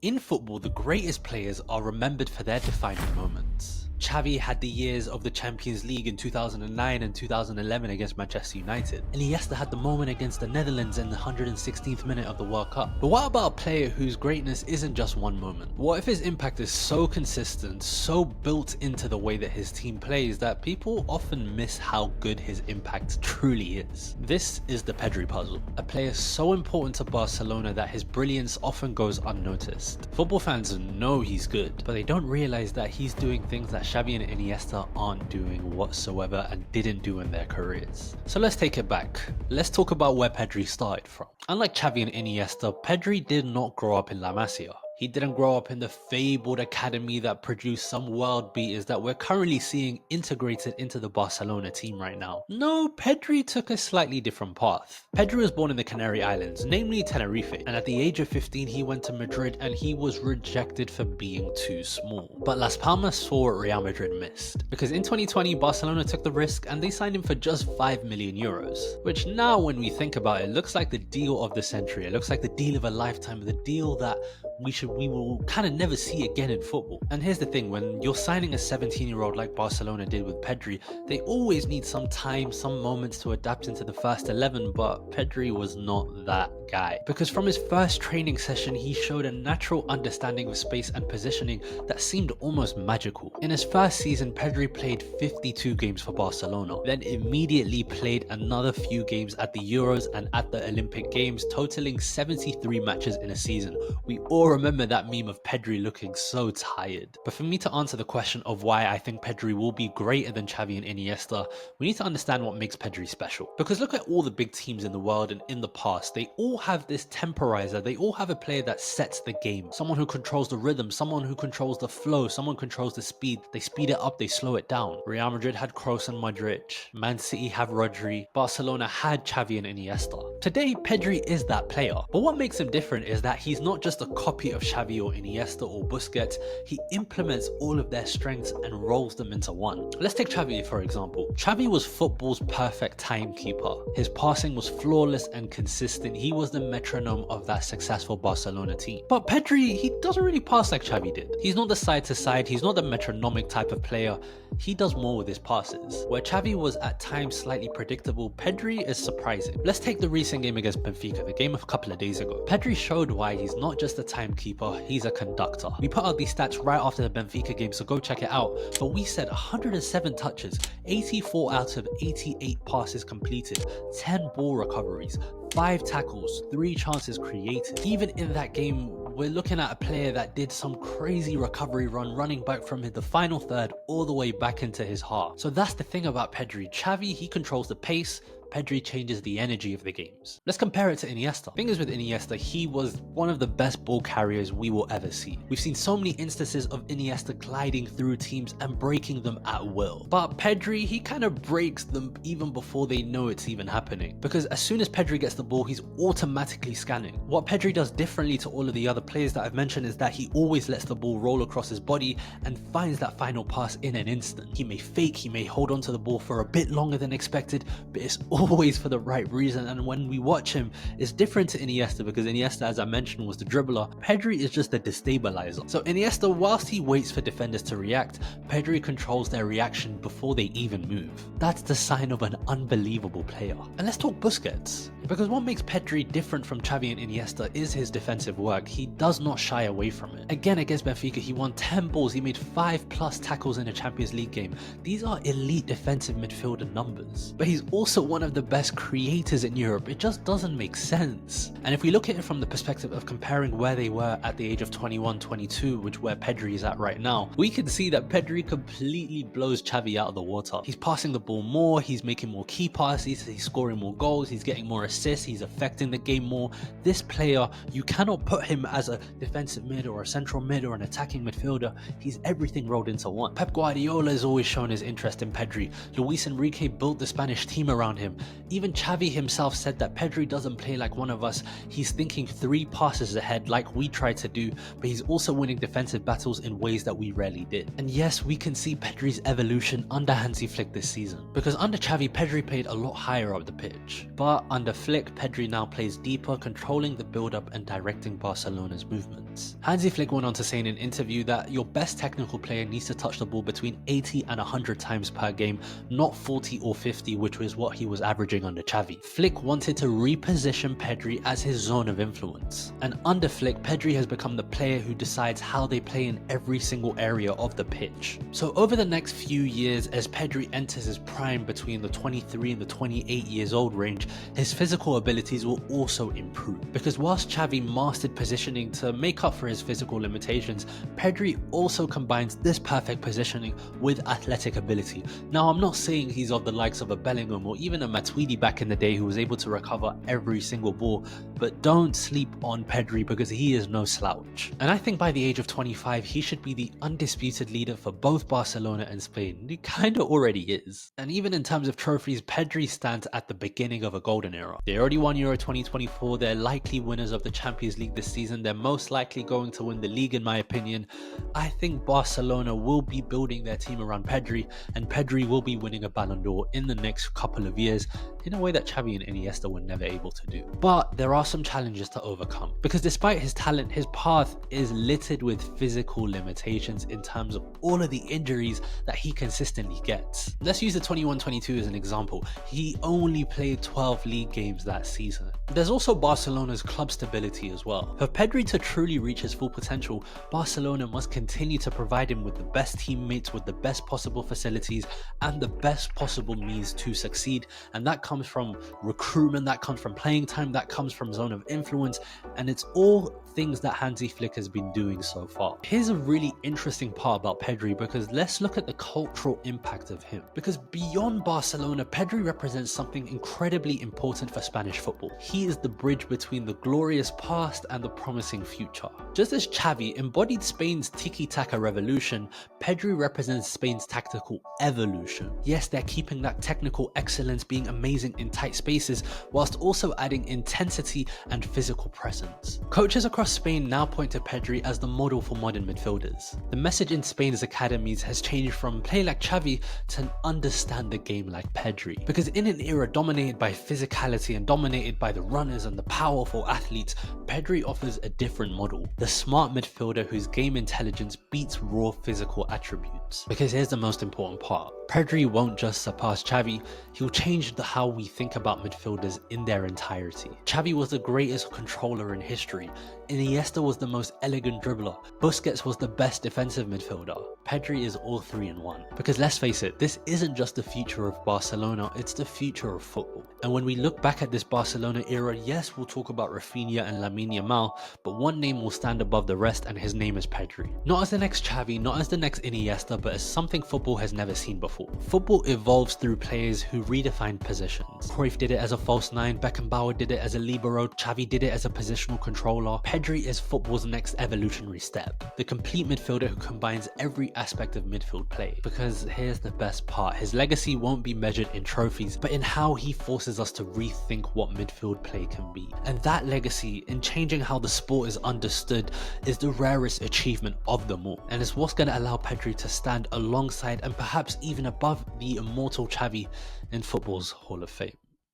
In football, the greatest players are remembered for their defining moments. Xavi had the years of the Champions League in 2009 and 2011 against Manchester United. Iniesta had the moment against the Netherlands in the 116th minute of the World Cup. But what about a player whose greatness isn't just one moment? What if his impact is so consistent, so built into the way that his team plays that people often miss how good his impact truly is? This is the Pedri puzzle. A player so important to Barcelona that his brilliance often goes unnoticed. Football fans know he's good, but they don't realize that he's doing things that Xavi and Iniesta aren't doing whatsoever and didn't do in their careers. So let's take it back. Let's talk about where Pedri started from. Unlike Xavi and Iniesta, Pedri did not grow up in La Masia. He didn't grow up in the fabled academy that produced some world beaters that we're currently seeing integrated into the Barcelona team right now. No, Pedri took a slightly different path. Pedri was born in the Canary Islands, namely Tenerife, and at the age of 15 he went to Madrid and he was rejected for being too small. But Las Palmas saw what Real Madrid missed, because in 2020 Barcelona took the risk and they signed him for just 5 million euros, which now when we think about it looks like the deal of the century. It looks like the deal of a lifetime, the deal that we will kind of never see again in football. And here's the thing, when you're signing a 17-year-old like Barcelona did with Pedri, they always need some time, some moments to adapt into the first 11, but Pedri was not that guy. Because from his first training session, he showed a natural understanding of space and positioning that seemed almost magical. In his first season, Pedri played 52 games for Barcelona, then immediately played another few games at the Euros and at the Olympic Games, totaling 73 matches in a season. We all remember that meme of Pedri looking so tired. But for me to answer the question of why I think Pedri will be greater than Xavi and Iniesta, we need to understand what makes Pedri special. Because look at all the big teams in the world and in the past, they all have this temporizer, they all have a player that sets the game. Someone who controls the rhythm, someone who controls the flow, someone controls the speed. They speed it up, they slow it down. Real Madrid had Kroos and Modric, Man City have Rodri, Barcelona had Xavi and Iniesta. Today, Pedri is that player. But what makes him different is that he's not just a copy of Xavi or Iniesta or Busquets, he implements all of their strengths and rolls them into one. Let's take Xavi for example. Xavi was football's perfect timekeeper. His passing was flawless and consistent. He was the metronome of that successful Barcelona team. But Pedri, he doesn't really pass like Xavi did. He's not the side to side, he's not the metronomic type of player. He does more with his passes. Where Xavi was at times slightly predictable, Pedri is surprising. Let's take the recent game against Benfica, the game of a couple of days ago. Pedri showed why he's not just a timekeeper, he's a conductor. We put out these stats right after the Benfica game, so go check it out. But we said 107 touches, 84 out of 88 passes completed, 10 ball recoveries, 5 tackles, 3 chances created. Even in that game, we're looking at a player that did some crazy recovery run, running back from the final third all the way back into his heart. So that's the thing about Pedri. Xavi, he controls the pace. Pedri changes the energy of the games. Let's compare it to Iniesta. Thing is with Iniesta, he was one of the best ball carriers we will ever see. We've seen so many instances of Iniesta gliding through teams and breaking them at will. But Pedri, he kind of breaks them even before they know it's even happening. Because as soon as Pedri gets the ball, he's automatically scanning. What Pedri does differently to all of the other players that I've mentioned is that he always lets the ball roll across his body and finds that final pass in an instant. He may fake, he may hold on to the ball for a bit longer than expected, but it's always for the right reason. And when we watch him, it's different to Iniesta, because Iniesta, as I mentioned, was the dribbler. Pedri is just the destabilizer. So Iniesta, whilst he waits for defenders to react, Pedri controls their reaction before they even move. That's the sign of an unbelievable player. And let's talk Busquets, because what makes Pedri different from Xavi and Iniesta is his defensive work. He does not shy away from it. Again, against Benfica, he won 10 balls, he made 5+ tackles in a Champions League game. These are elite defensive midfielder numbers. But he's also one of the best creators in Europe. It just doesn't make sense. And if we look at it from the perspective of comparing where they were at the age of 21, 22, which where Pedri is at right now, we can see that Pedri completely blows Xavi out of the water. He's passing the ball more, he's making more key passes, he's scoring more goals, he's getting more assists, he's affecting the game more. This player, you cannot put him as a defensive mid or a central mid or an attacking midfielder. He's everything rolled into one. Pep Guardiola has always shown his interest in Pedri. Luis Enrique built the Spanish team around him. Even Xavi himself said that Pedri doesn't play like one of us, he's thinking 3 passes ahead like we try to do, but he's also winning defensive battles in ways that we rarely did. And yes, we can see Pedri's evolution under Hansi Flick this season, because under Xavi, Pedri played a lot higher up the pitch. But under Flick, Pedri now plays deeper, controlling the build-up and directing Barcelona's movements. Hansi Flick went on to say in an interview that your best technical player needs to touch the ball between 80 and 100 times per game, not 40 or 50, which was what he was averaging under Xavi. Flick wanted to reposition Pedri as his zone of influence. And under Flick, Pedri has become the player who decides how they play in every single area of the pitch. So over the next few years, as Pedri enters his prime between the 23 and the 28 years old range, his physical abilities will also improve. Because whilst Xavi mastered positioning to make up for his physical limitations, Pedri also combines this perfect positioning with athletic ability. Now, I'm not saying he's of the likes of a Bellingham or even a Matuidi back in the day who was able to recover every single ball, but don't sleep on Pedri because he is no slouch. And I think by the age of 25, he should be the undisputed leader for both Barcelona and Spain. He kinda already is. And even in terms of trophies, Pedri stands at the beginning of a golden era. They already won Euro 2024, they're likely winners of the Champions League this season, they're most likely going to win the league in my opinion. I think Barcelona will be building their team around Pedri, and Pedri will be winning a Ballon d'Or in the next couple of years in a way that Xavi and Iniesta were never able to do. But there are some challenges to overcome, because despite his talent, his path is littered with physical limitations in terms of all of the injuries that he consistently gets. Let's use the 21-22 as an example. He only played 12 league games that season. There's also Barcelona's club stability as well. For Pedri to truly reach his full potential, Barcelona must continue to provide him with the best teammates, with the best possible facilities, and the best possible means to succeed. And that comes from recruitment, that comes from playing time, that comes from zone of influence, and it's all things that Hansi Flick has been doing so far. Here's a really interesting part about Pedri, because let's look at the cultural impact of him. Because beyond Barcelona, Pedri represents something incredibly important for Spanish football. He is the bridge between the glorious past and the promising future. Just as Xavi embodied Spain's tiki-taka revolution, Pedri represents Spain's tactical evolution. Yes, they're keeping that technical excellence, being amazing in tight spaces, whilst also adding intensity and physical presence. Coaches across Spain now point to Pedri as the model for modern midfielders. The message in Spain's academies has changed from play like Xavi to understand the game like Pedri. Because in an era dominated by physicality and dominated by the runners and the powerful athletes, Pedri offers a different model. The smart midfielder whose game intelligence beats raw physical attributes. Because here's the most important part. Pedri won't just surpass Xavi, he'll change how we think about midfielders in their entirety. Xavi was the greatest controller in history, Iniesta was the most elegant dribbler, Busquets was the best defensive midfielder. Pedri is all 3 in 1. Because let's face it, this isn't just the future of Barcelona, it's the future of football. And when we look back at this Barcelona era, yes, we'll talk about Rafinha and Lamine Yamal, but one name will stand above the rest, and his name is Pedri. Not as the next Xavi, not as the next Iniesta, but as something football has never seen before. Football evolves through players who redefine positions. Cruyff did it as a false 9, Beckenbauer did it as a libero, Xavi did it as a positional controller. Pedri is football's next evolutionary step. The complete midfielder who combines every aspect of midfield play. Because here's the best part, his legacy won't be measured in trophies, but in how he forces us to rethink what midfield play can be. And that legacy, in changing how the sport is understood, is the rarest achievement of them all. And it's what's going to allow Pedri to stand alongside and perhaps even above the immortal Xavi in football's Hall of Fame.